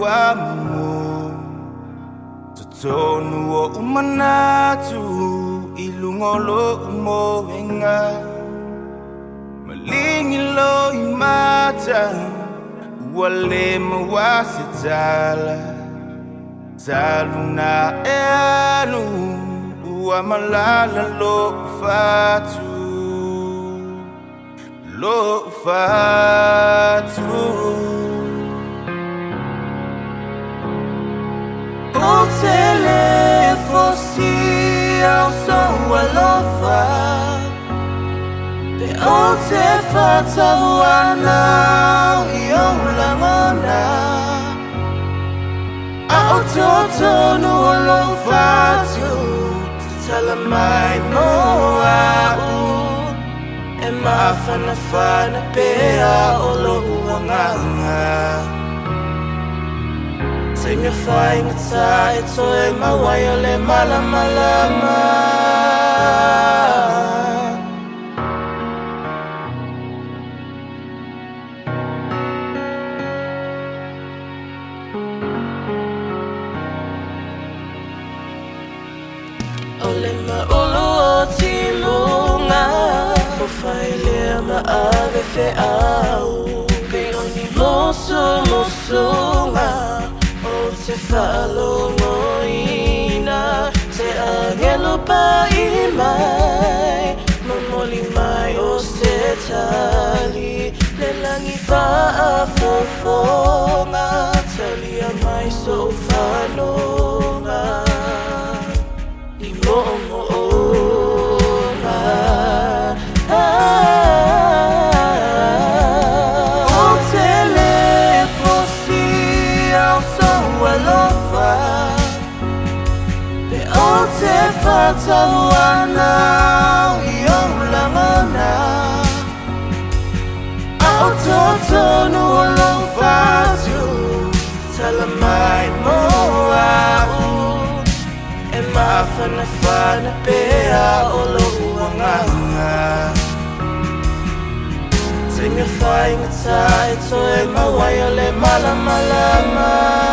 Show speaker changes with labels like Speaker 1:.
Speaker 1: wamo Tutonu o umanatu Ilungolo umowenga Malingilo imata Wale mawasitala Taluna enu Uamalala lo fatu Lo fatu Oute Fosia so Alofa Pe Oute fata wana Iolamona Oute no Alofa Talamai moa Mafana pea olo uanganga Sing a flying side so my wayole malamalama Ole ma olo timunga Faile ma ave fe au Pero ni mosunga O te falo moina Te angelo pa imai Mamoli mai o se tali Le langi fa a fofonga Tali a mai so fanonga Ni mo Tawana Iolamona Oute no Alofa Talamai moa Mafana pea olo uanganga Sing a flying tide so my wayole malamalama